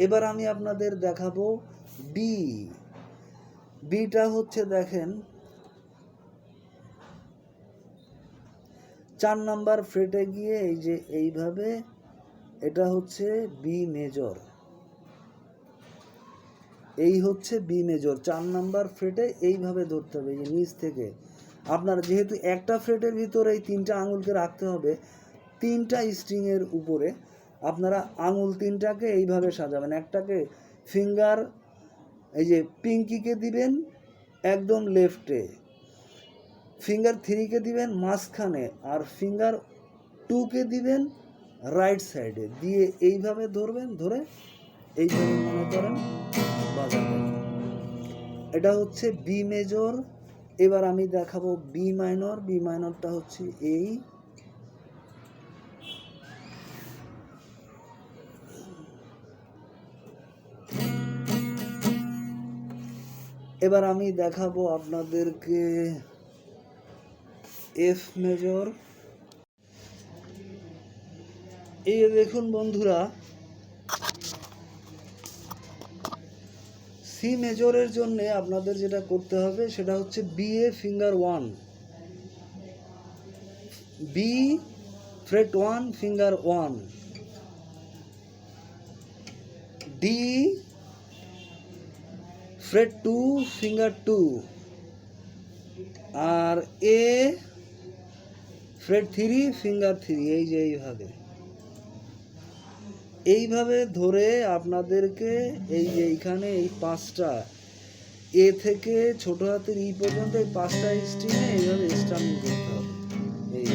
এবার আমি আপনাদের দেখাবো বি। বিটা হচ্ছে দেখেন 4 নাম্বার ফ্রেটে গিয়ে এই যে এইভাবে, এটা হচ্ছে বি মেজর। এই হচ্ছে বি মেজর 4 নাম্বার ফ্রেটে এইভাবে ধরতে হবে, এই যে নিচ থেকে। আপনার যেহেতু একটা ফ্রেটের ভিতরে এই 3টা আঙুলকে রাখতে হবে, 3টা স্ট্রিংয়ের উপরে আপনারা আঙুল 3টাকে এইভাবে সাজাবেন। একটাকে ফিঙ্গার এই যে পিঙ্কিকে দিবেন একদম লেফটে, ফিঙ্গার 3কে দিবেন মাঝখানে, আর ফিঙ্গার 2কে দিবেন রাইট সাইডে দিয়ে এইভাবে ধরবেন। ধরে এইভাবে মনে করেন বাজাবেন। এটা হচ্ছে বি মেজর। এবার আমি দেখাবো বি মাইনর। বি মাইনরটা হচ্ছে এই। এবার আমি দেখাবো আপনাদেরকে এফ মেজর। এই দেখুন বন্ধুরা, সি মেজরের জন্য আপনাদের যেটা করতে হবে সেটা হচ্ছে B A finger 1, B fret 1 finger 1, D fret 2 finger 2, আর এ ফ্রেট 3 ফিঙ্গার 3। এই যে এইভাবে ধরে আপনাদেরকে এই যে এইখানে এই 5টা এ থেকে ছোট হাতের ই পর্যন্ত এই 5টা স্ট্রিংয়ে এইভাবে স্ট্রামিং করতে হবে। এই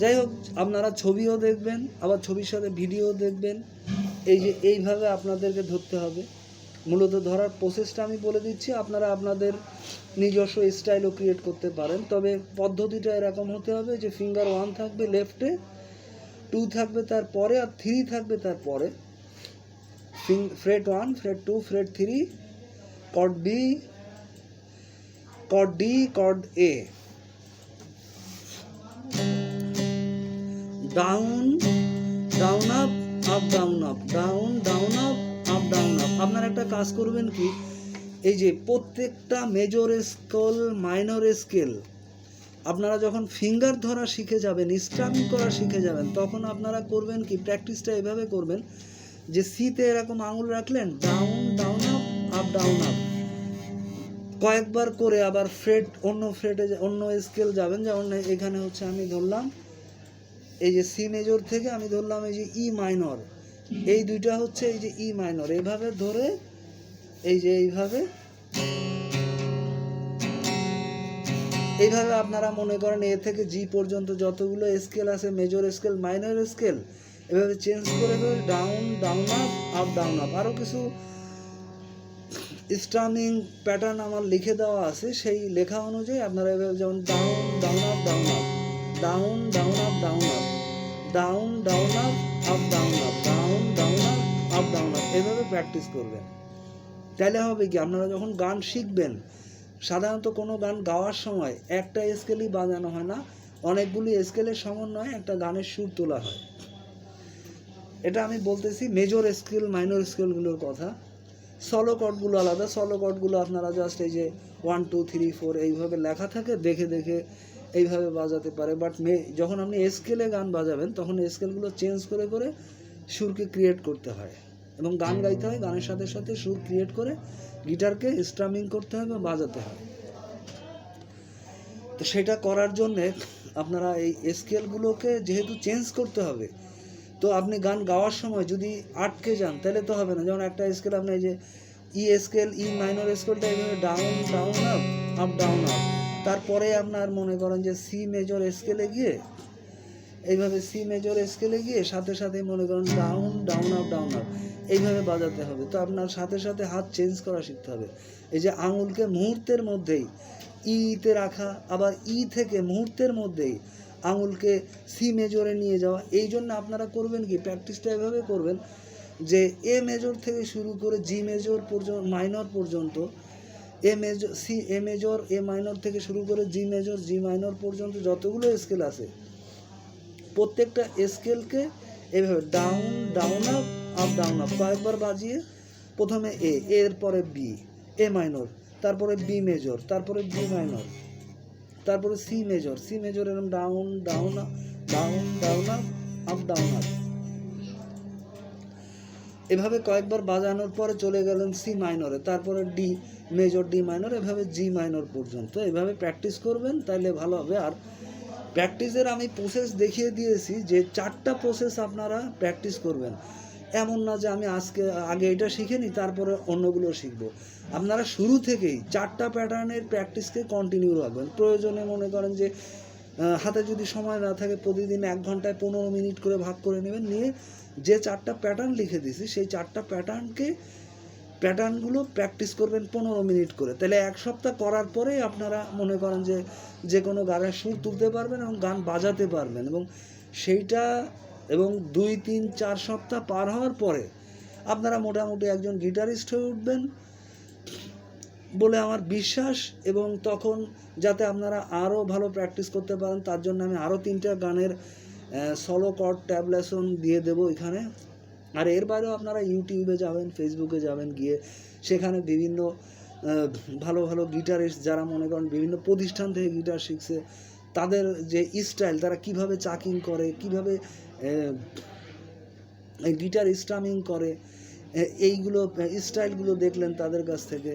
যাই হোক, আপনারা ছবিও দেখবেন, আবার ছবির সাথে ভিডিও দেখবেন। এই যে এইভাবে আপনাদেরকে ধরতে হবে। মূলত ধরার প্রসেসটা আমি বলে দিচ্ছি, আপনারা আপনাদের নিজস্ব স্টাইলও ক্রিয়েট করতে পারেন। তবে পদ্ধতিটা এরকম হতে হবে যে ফিঙ্গার 1 থাকবে লেফটে, 2 থাকবে তার পরে, আর 3 থাকবে তার পরে। Fret 1, fret 2, fret 3, chord B, chord D, chord A, down down up up down up, down down up up down up. আপনারা একটা কাজ করবেন কি, এই যে প্রত্যেকটা মেজর স্কেল মাইনর স্কেল আপনারা যখন ফিঙ্গার ধরা শিখে যাবেন, স্ট্রামিং করা শিখে যাবেন, তখন আপনারা করবেন কি, প্র্যাকটিসটা এভাবে করবেন যে সিতে এরকম আঙুল রাখলেন, down down up up down up কয়েকবার করে, আবার ফ্রেট অন্য ফ্রেটে অন্য স্কেল যাবেন। যেমন এখানে হচ্ছে আমি ধরলাম এই যে সি মেজর থেকে আমি ধরলাম এই যে ই মাইনর, এই দুইটা হচ্ছে এই যে ই মাইনর। এইভাবে ধরে এই যে এইভাবে আপনারা মনে করেন এ থেকে জি পর্যন্ত যতগুলো স্কেল আছে, মেজর স্কেল মাইনর স্কেল, এভাবে চেঞ্জ করে করে down down up up down up. আরও কিছু স্ট্রামিং প্যাটার্ন আমার লিখে দেওয়া আছে, সেই লেখা অনুযায়ী আপনারা এভাবে, যেমন down down up down up, down down up down up, down down up up down up, down down up up down up, এভাবে প্র্যাকটিস করবেন। তাহলে হবে কি, আপনারা যখন গান শিখবেন, সাধারণত কোনো গান গাওয়ার সময় একটা স্কেলই বাজানো হয় না, অনেকগুলি স্কেলের সমন্বয়ে একটা গানের সুর তোলা হয়। এটা আমি বলতেছি মেজর স্কেল মাইনর স্কেলগুলোর কথা। সলো কর্ডগুলো আলাদা। সলো কর্ডগুলো আপনারা জাস্ট এই যে 1 2 3 4 এইভাবে লেখা থাকে, দেখে দেখে এইভাবে বাজাতে পারে। বাট যখন আপনি স্কেলে গান বাজাবেন তখন স্কেলগুলো চেঞ্জ করে করে সুরকে ক্রিয়েট করতে হয়। এবং গান গাইতে হয়, গানের সাথে সাথে সুর ক্রিয়েট করে গিটারকে স্ট্রামিং করতে হবে বা বাজাতে হয়। তো সেটা করার জন্যে আপনারা এই স্কেলগুলোকে যেহেতু চেঞ্জ করতে হবে, তো আপনি গান গাওয়ার সময় যদি আটকে যান তাহলে তো হবে না। যেমন একটা স্কেল আপনি এই যে স্কেল, মাইনর স্কেলটা এইভাবে down down up, up down up, তারপরে আপনার মনে করেন যে সি মেজর স্কেলে গিয়ে এইভাবে সি মেজর স্কেলে গিয়ে সাথে সাথে মনে করেন down down up down up এইভাবে বাজাতে হবে। তো আপনার সাথে সাথে হাত চেঞ্জ করা শিখতে হবে। এই যে আঙুলকে মুহূর্তের মধ্যেই ইতে রাখা, আবার থেকে মুহূর্তের মধ্যেই আঙুলকে সি মেজরে নিয়ে যাওয়া। এই জন্য আপনারা করবেন কি, প্র্যাকটিসটা এভাবে করবেন যে এ মেজর থেকে শুরু করে জি মেজর পর্যন্ত, মাইনর পর্যন্ত, এ মেজর এ মাইনর থেকে শুরু করে জি মেজর জি মাইনর পর্যন্ত যতগুলো স্কেল আছে প্রত্যেকটা স্কেলকে এভাবে down down up, up down up কয়েকবার বাজিয়ে, প্রথমে এরপরে বি, এ মাইনর, তারপরে বি মেজর, তারপরে বি মাইনর, তারপরে সি মেজর, সি মেজর, এরকম down down up, down down up, up down up. এভাবে কয়েকবার বাজানোর পরে চলে গেলেন সি মাইনরে, তারপরে ডি মেজর, ডি মাইনর, এভাবে জি মাইনর পর্যন্ত। এভাবে প্র্যাকটিস করবেন, তাহলে ভালো হবে। আর প্র্যাকটিসের আমি প্রসেস দেখিয়ে দিয়েছি যে 4টা প্রসেস আপনারা প্র্যাকটিস করবেন। এমন না যে আমি আগে এটা শিখে নিই তারপরে অন্যগুলো শিখবো। আপনারা শুরু থেকেই 4টা প্যাটার্নের প্র্যাকটিসকে কন্টিনিউ রাখবেন। প্রয়োজনে মনে করেন যে হাতে যদি সময় না থাকে প্রতিদিন 1 ঘন্টায় 15 মিনিট করে ভাগ করে নেবেন, নিয়ে যে 4টা প্যাটার্ন লিখে দিয়েছি সেই 4টা প্যাটার্নগুলো প্র্যাকটিস করবেন 15 মিনিট করে। তাহলে 1 সপ্তাহ করার পরেই আপনারা মনে করেন যে কোনো গানের সুর তুলতে পারবেন এবং গান বাজাতে পারবেন। এবং সেইটা 2, 3, 4 সপ্তাহ পার হওয়ার পরে আপনারা মোটামুটি একজন গিটারিস্ট হয়ে উঠবেন বলে আমার বিশ্বাস। এবং তখন যাতে আপনারা আরও ভালো প্র্যাকটিস করতে পারেন তার জন্য আমি আরও 3টা গানের সলো কর্ড ট্যাবলেশন দিয়ে দেবো এখানে। আর এর বাইরেও আপনারা ইউটিউবে যাবেন, ফেসবুকে যাবেন, গিয়ে সেখানে বিভিন্ন ভালো ভালো গিটারিস্ট যারা মনে করেন বিভিন্ন প্রতিষ্ঠান থেকে গিটার শিখছে, তাদের যে স্টাইল, তারা কিভাবে চাকিং করে, কিভাবে গিটার স্ট্রামিং করে, এইগুলো স্টাইলগুলো দেখলেন তাদের কাছ থেকে।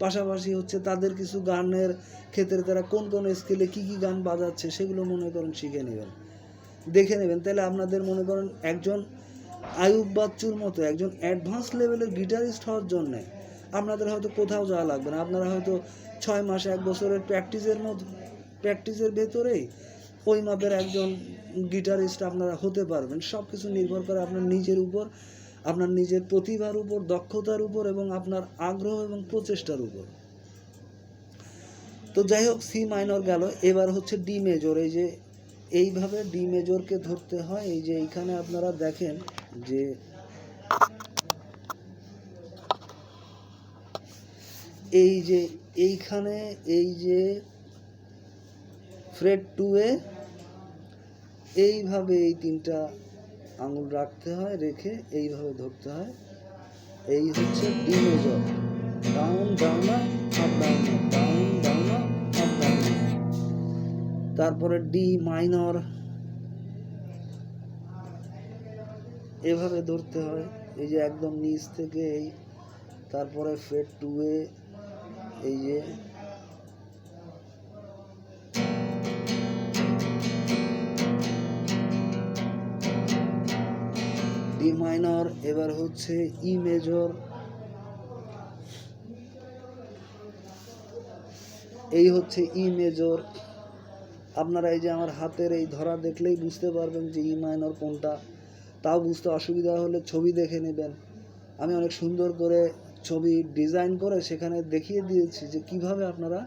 পাশাপাশি হচ্ছে তাদের কিছু গানের ক্ষেত্রে তারা কোন কোন স্কেলে কী কী গান বাজাচ্ছে সেগুলো মনে করেন শিখে নেবেন, দেখে নেবেন। তাহলে আপনাদের মনে করেন একজন আয়ুব বাচ্চুর মতো একজন অ্যাডভান্স লেভেলের গিটারিস্ট হওয়ার জন্যে আপনাদের হয়তো কোথাও যাওয়া লাগবে না। আপনারা হয়তো 6 মাস 1 বছরের প্র্যাকটিসের ভেতরেই ওই মাপের একজন গিটারিস্ট আপনারা হতে পারবেন। সব কিছু নির্ভর করে আপনার নিজের উপর, আপনার নিজের প্রতিভার উপর, দক্ষতার উপর এবং আপনার আগ্রহ এবং প্রচেষ্টার উপর। তো যাই হোক, সি মাইনর গেল, এবার হচ্ছে ডি মেজর। এই যে এইভাবে ডি মেজরকে ধরতে হয়। এই যে এইখানে আপনারা দেখেন যে এই যে এইখানে এই যে ফ্রেড 2-এ এইভাবে এই 3টা আঙুল রাখতে হয়, রেখে এইভাবে ধরতে হয়। এই হচ্ছে D major, down down up down down down up down. তারপরে ডি মাইনর, এভাবে ধরতে হয়, এই যে একদম নিচ থেকে এই, তারপরে ফ্রেড 2-এ এই যে ডি মাইনর। এবার হচ্ছে ই মেজর, এই হচ্ছে ই মেজর। আপনারা এই যে আমার হাতের এই ধরা দেখলেই বুঝতে পারবেন যে ই মাইনর কোনটা। তাও বুঝতে অসুবিধা হলে ছবি দেখে নেবেন। আমি অনেক সুন্দর করে ছবি ডিজাইন করে সেখানে দেখিয়ে দিয়েছি যে কিভাবে আপনারা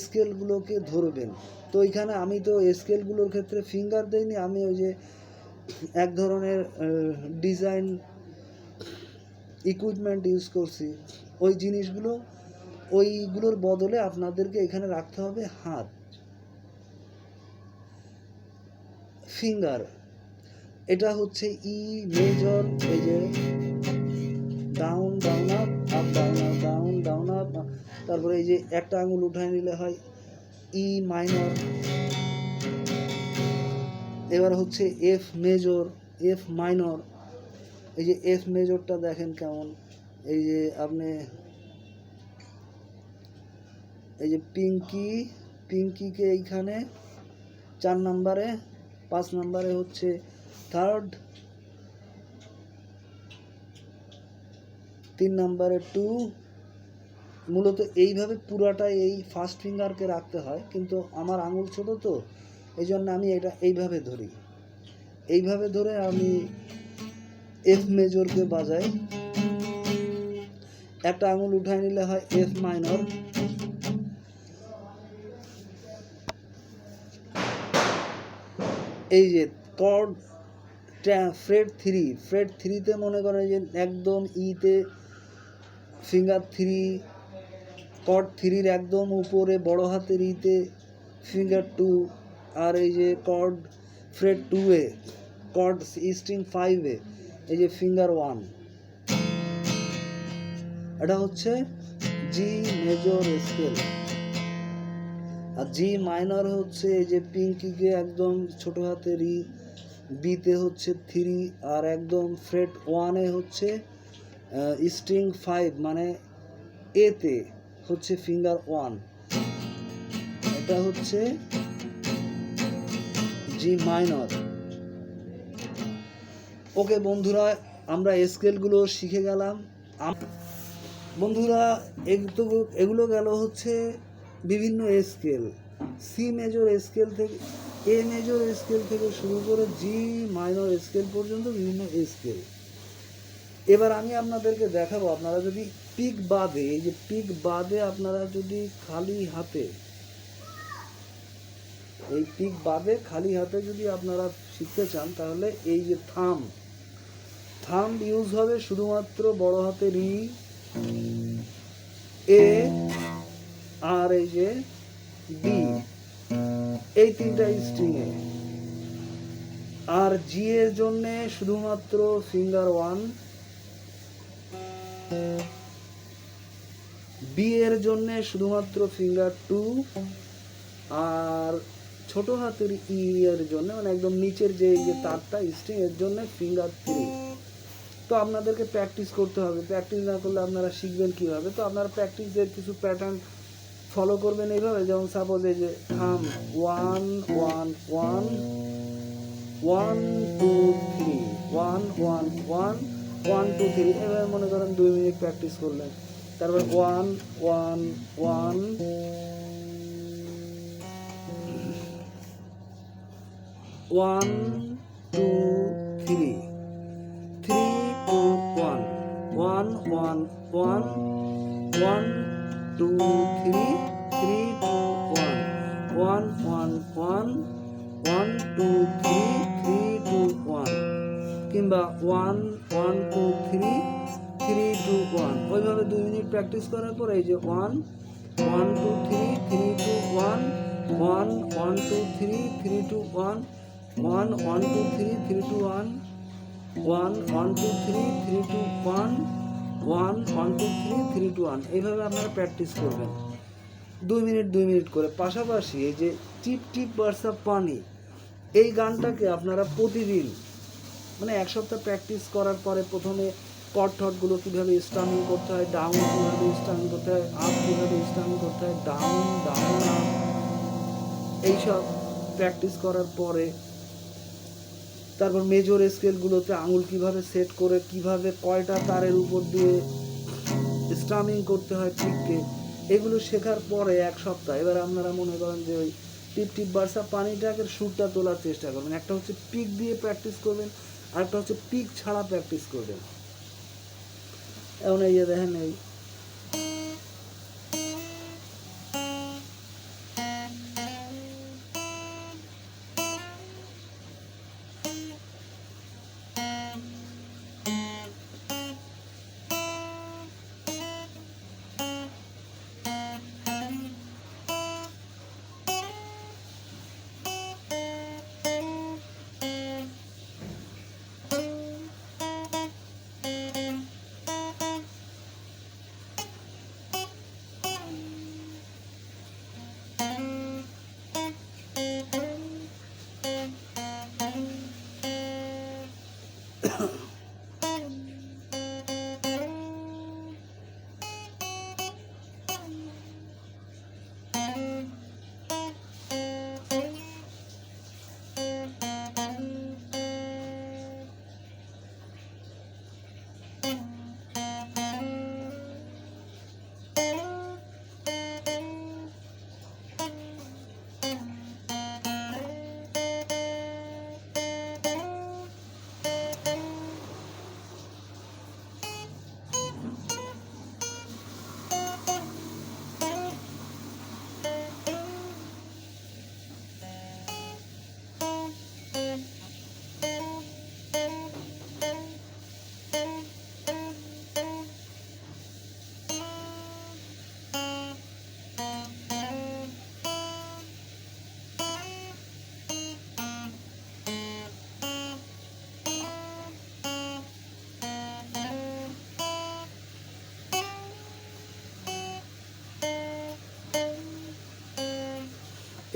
স্কেলগুলোকে ধরবেন। তো এখানে আমি তো স্কেলগুলোর ক্ষেত্রে ফিঙ্গার দেইনি, আমি ওই যে এক ধরনের ডিজাইন ইকুইপমেন্ট ইউজ করছি। ওই জিনিসগুলো, ওইগুলোর বদলে আপনাদেরকে এখানে রাখতে হবে হাত, ফিঙ্গার। এটা হচ্ছে ই মেজর, এই যে down down up, up down up, down down up. তারপরে এই যে একটা আঙুল উঠায় নিলে হয় ই মাইনর। এবার হচ্ছে এফ মেজর, এফ মাইনর, এই যে এফ মেজরটা দেখেন কেমন, এই যে আপনি এই যে পিঙ্কিকে এইখানে 4 নম্বরে, 5 নম্বরে হচ্ছে থার্ড, 3 নম্বরে 2। মূলত এইভাবে পুরাটাই এই ফার্স্ট ফিঙ্গারকে রাখতে হয়, কিন্তু আমার আঙুল ছোট তো এই জন্য আমি এটা এইভাবে ধরি, এইভাবে ধরে আমি এফ মেজরকে বাজাই। একটা আঙুল উঠায় নিলে হয় এফ মাইনর। এই যে কর্ড ফ্রেড 3, ফ্রেড 3তে মনে করেন যে একদম ইতে ফিঙ্গার 3, কর্ড 3-র একদম উপরে বড় হাতের ইতে ফিঙ্গার 2, আর এই যে কর্ড ফ্রেড 2-এ, কর্ড স্ট্রিং 5-এ এই যে ফিঙ্গার 1। এটা হচ্ছে জি মেজর স্কেল। আর জি মাইনর হচ্ছে এই যে পিঙ্কিকে একদম ছোট হাতের ই, বিতে হচ্ছে 3, আর একদম ফ্রেড 1-এ হচ্ছে স্ট্রিং 5 মানে এতে হচ্ছে ফিঙ্গার 1। এটা হচ্ছে জি মাইনর। ওকে বন্ধুরা, আমরা স্কেলগুলো শিখে গেলাম। বন্ধুরা এগুলো গেল হচ্ছে বিভিন্ন স্কেল, সি মেজর স্কেল থেকে, এ মেজর স্কেল থেকে শুরু করে জি মাইনর স্কেল পর্যন্ত বিভিন্ন স্কেল। এবার আমি আপনাদেরকে দেখাবো, আপনারা যদি পিক বাদে, এই যে পিক বাদে আপনারা যদি খালি হাতে, এই পিক বাদে খালি হাতে যদি আপনারা শিখতে চান, তাহলে এই যে থাম্ব ইউজ হবে শুধুমাত্র বড় হাতের ই, এ, আর এই যে বি, এই 3টা স্ট্রিংয়ে। আর জি এর জন্যে শুধুমাত্র ফিঙ্গার 1, বি এর জন্যে শুধুমাত্র ফিঙ্গার 2, আর ছোট হাতের ই এর জন্য মানে একদম নিচের যে তারটা স্ট্রিং এর জন্য ফিঙ্গার 3। তো আপনাদেরকে প্র্যাকটিস করতে হবে, প্র্যাকটিস না করলে আপনারা শিখবেন কীভাবে? তো আপনারা প্র্যাকটিসের কিছু প্যাটার্ন ফলো করবেন এইভাবে, যেমন সাপোজ এই যে থাম 1 1 1 1 2 3 1 1 1 1 2 3, এভাবে মনে করেন 2 মিনিট প্র্যাকটিস করলেন। তারপর 1 1 1 1 2 3 3 2 1 1 1 1 1 2 3 3 2 1 1 1 1 1 2 3 3 2 1, কিংবা 1 1 2 3 3 2 1। ওইভাবে 2 মিনিট প্র্যাকটিস করার পর এই যে 1 1 2 3 3 2 1 1 1 2 3 3 2 1 1 1 2 3 3 2 1 1 1 2 3 3 2 1 1 1 2 3 3 2 1। এইভাবে আপনারা প্র্যাকটিস করবেন 2 মিনিট করে। পাশাপাশি এই যে টিপ টিপ বর্ষা পানি, এই গানটাকে আপনারা প্রতিদিন মানে 1 সপ্তাহ প্র্যাকটিস করার পরে প্রথমে কর্ড কীভাবে স্ট্রামিং করতে হয়, ডাউন কীভাবে স্ট্রামিং করতে হয়, আপ কীভাবে স্ট্রামিং করতে হয়, ডাউন ডাউন আপ, এইসব প্র্যাকটিস করার পরে তারপর মেজর স্কেলগুলোতে আঙুল কিভাবে সেট করে কিভাবে কয়টা তারের উপর দিয়ে স্ট্রামিং করতে হয় পিককে, এগুলো শেখার পরে 1 সপ্তাহ এবার আপনারা মনে করেন যে ওই টিপ টিপ বার্সা পানিটাকে সুরটা তোলার চেষ্টা করবেন। একটা হচ্ছে পিক দিয়ে প্র্যাকটিস করবেন, আরেকটা হচ্ছে পিক ছাড়া প্র্যাকটিস করবেন। এখন এই যে দেখেন এই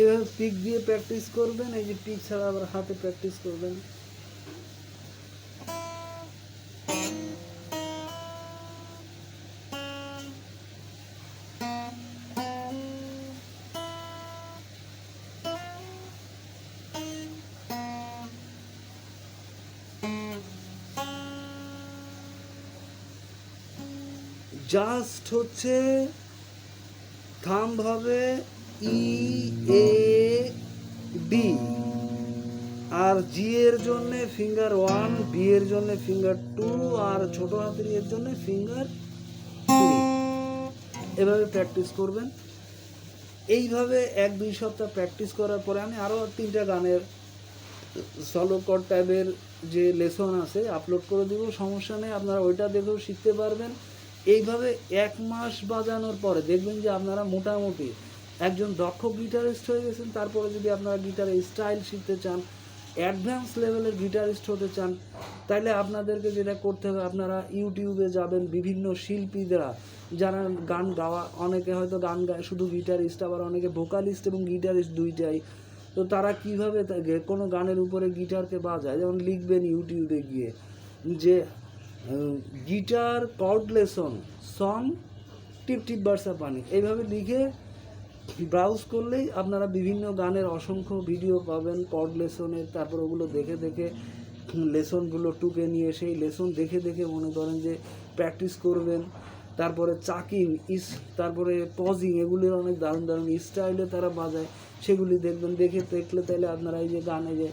এভাবে পিক দিয়ে প্র্যাকটিস করবেন, এই যে পিক ছাড়া আবার হাতে প্র্যাকটিস করবেন। জাস্ট হচ্ছে থাম্ব হবে ই এ ডি, আর জি এর জন্য ফিঙ্গার 1, বি এর জন্য ফিঙ্গার 2, আর ছোট হাতের এর জন্য ফিঙ্গার 3। এভাবে প্র্যাকটিস করবেন। এইভাবে 1-2 সপ্তাহ প্র্যাকটিস করার পরে আমি আরও 3টা গানের সলো কর্ড টাইপের যে লেসন আছে আপলোড করে দেবো, সমস্যা নেই, আপনারা ওইটা দেখেও শিখতে পারবেন। এইভাবে 1 মাস বাজানোর পরে দেখবেন যে আপনারা মোটামুটি একজন দক্ষ গিটারিস্ট হয়ে গেছেন। তারপরে যদি আপনারা গিটারের স্টাইল শিখতে চান, অ্যাডভান্স লেভেলের গিটারিস্ট হতে চান, তাহলে আপনাদেরকে যেটা করতে হবে, আপনারা ইউটিউবে যাবেন, বিভিন্ন শিল্পীরা যারা গান গাওয়া, অনেকে হয়তো গান গায় শুধু গিটারিস্ট, আবার অনেকে ভোকালিস্ট এবং গিটারিস্ট দুইটাই। তো তারা কীভাবে কোনো গানের উপরে গিটারকে বাজায়, যেমন লিখবেন ইউটিউবে গিয়ে যে গিটার কর্ড লেসন সং টিপ টিপ বার্সা পানি, এইভাবে লিখে ব্রাউজ করলেই আপনারা বিভিন্ন গানের অসংখ্য ভিডিও পাবেন কর্ড লেসনের। তারপর ওগুলো দেখে দেখে লেসনগুলো টুকে নিয়ে সেই লেসন দেখে দেখে মনে করেন যে প্র্যাকটিস করবেন। তারপরে চাকিং তারপরে পজিং, এগুলির অনেক দারুণ দারুণ স্টাইলে তারা বাজায়, সেগুলি দেখবেন, দেখলে তাইলে আপনারা এই যে গানে যে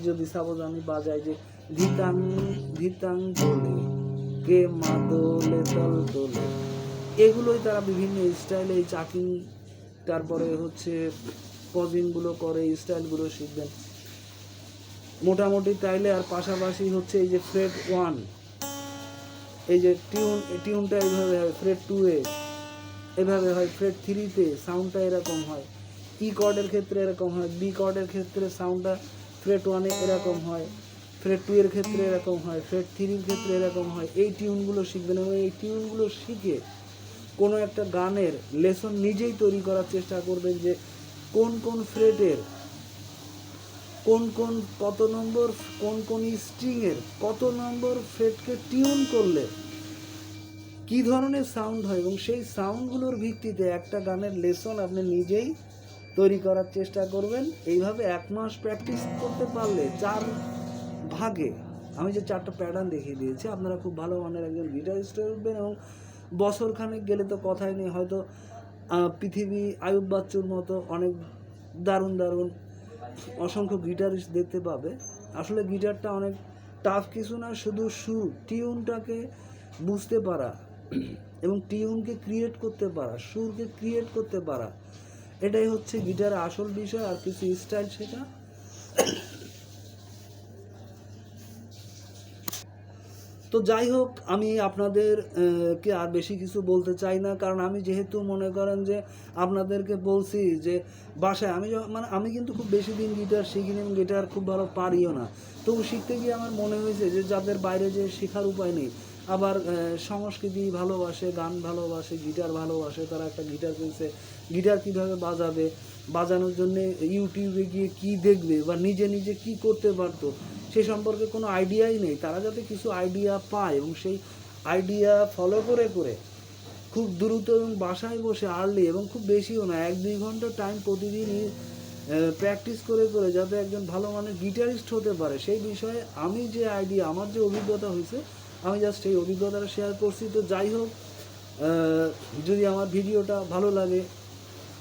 যদি সাপোজ আমি বাজাই যে ধিতাং ধিতাং বলে কে মাদলে তল তোলে, এগুলোই তারা বিভিন্ন স্টাইলে এই চাকিং তারপরে হচ্ছে পজিংগুলো করে স্টাইলগুলো শিখবেন মোটামুটি তাইলে। আর পাশাপাশি হচ্ছে এই যে ফ্রেট 1, এই যে টিউনটা এইভাবে হয়, ফ্রেট 2-এ এভাবে হয়, ফ্রেট 3-তে সাউন্ডটা এরকম হয়, ই কর্ডের ক্ষেত্রে এরকম হয়, বি কর্ডের ক্ষেত্রে সাউন্ডটা ফ্রেট 1-এ এরকম হয়, ফ্রেট 2 এর ক্ষেত্রে এরকম হয়, ফ্রেট 3-এর ক্ষেত্রে এরকম হয়। এই টিউনগুলো শিখবেন এবং এই টিউনগুলো শিখে কোনো একটা গানের লেসন নিজেই তৈরি করার চেষ্টা করবেন যে কোন কোন ফ্রেটের কোন কোন কত নম্বর, কোন কোন স্ট্রিংয়ের কত নম্বর ফ্রেটকে টিউন করলে কী ধরনের সাউন্ড হয়, এবং সেই সাউন্ডগুলোর ভিত্তিতে একটা গানের লেসন আপনি নিজেই তৈরি করার চেষ্টা করবেন। এইভাবে 1 মাস প্র্যাকটিস করতে পারলে 4 ভাগে আমি যে 4টা প্যাটার্ন দেখিয়ে দিয়েছি, আপনারা খুব ভালো মানের একজন গিটারিস্ট হয়ে উঠবেন। এবং বছরখানেক গেলে তো কথাই নেই, হয়তো পৃথিবী আয়ুব বাচ্চুর মতো অনেক দারুণ দারুণ অসংখ্য গিটারিস্ট দেখতে পাবে। আসলে গিটারটা অনেক টাফ কিছু না, শুধু সুর টিউনটাকে বুঝতে পারা এবং টিউনকে ক্রিয়েট করতে পারা, সুরকে ক্রিয়েট করতে পারা, এটাই হচ্ছে গিটারের আসল বিষয়। আর কিছু স্টাইল শেখা। তো যাই হোক, আমি আপনাদের কে আর বেশি কিছু বলতে চাই না, কারণ আমি যেহেতু মনে করেন যে আপনাদেরকে বলছি যে বাসায় আমি কিন্তু খুব বেশি দিন গিটার শিখিনি এবং গিটার খুব ভালো পারিও না। তবু শিখতে গিয়ে আমার মনে হয়েছে যে যাদের বাইরে যে শেখার উপায় নেই, আবার সংস্কৃতি ভালোবাসে, গান ভালোবাসে, গিটার ভালোবাসে, তারা একটা গিটার কিনছে, গিটার কীভাবে বাজাবে, বাজানোর জন্যে ইউটিউবে গিয়ে কি দেখবে বা নিজে নিজে কি করতে পারতো সে সম্পর্কে কোনো আইডিয়াই নেই, তারা যাতে কিছু আইডিয়া পায় এবং সেই আইডিয়া ফলো করে করে খুব দ্রুত এবং বাসায় বসে আর্লি এবং খুব বেশিও না 1-2 ঘন্টা টাইম প্রতিদিনই প্র্যাকটিস করে করে যাতে একজন ভালো মানের গিটারিস্ট হতে পারে, সেই বিষয়ে আমি যে আইডিয়া, আমার যে অভিজ্ঞতা হয়েছে, আমি জাস্ট এই অভিজ্ঞতাটা শেয়ার করছি। তো যাই হোক, যদি আমার ভিডিওটা ভালো লাগে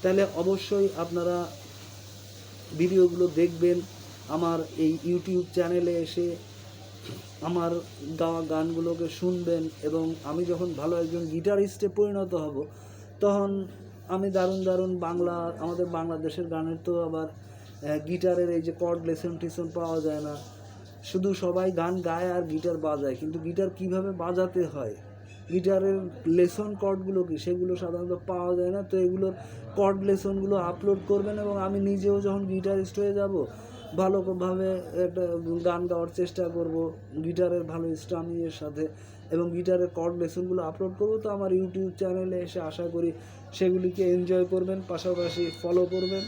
তাহলে অবশ্যই আপনারা ভিডিওগুলো দেখবেন, আমার এই ইউটিউব চ্যানেলে এসে আমার গাওয়া গানগুলোকে শুনবেন, এবং আমি যখন ভালো একজন গিটারিস্টে পরিণত হব তখন আমি দারুণ দারুণ আমাদের বাংলাদেশের গানের তো আবার গিটারের এই যে কর্ড লেসন টেসন পাওয়া যায় না, শুধু সবাই গান গায় আর গিটার বাজায়, কিন্তু গিটার কিভাবে বাজাতে হয়, গিটারের লেসন কর্ডগুলো কি, সেগুলো সাধারণত পাওয়া যায় না। তো এগুলোর কর্ড লেসনগুলো আপলোড করবেন এবং আমি নিজেও যখন গিটারিস্ট হয়ে যাব ভালোভাবে একটা গান গাওয়ার চেষ্টা করব গিটারের ভালো স্ট্রামিংয়ের সাথে, এবং গিটারের কর্ড লেসনগুলো আপলোড করব। তো আমার ইউটিউব চ্যানেলে এসে আশা করি সেগুলিকে এনজয় করবেন, পাশাপাশি ফলো করবেন।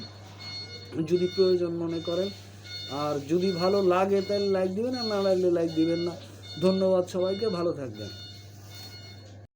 যদি প্রয়োজন মনে করেন। আর যদি ভালো লাগে তাহলে লাইক দিবেন, আর না লাগলে লাইক দিবেন না। ধন্যবাদ সবাইকে, ভালো থাকবেন।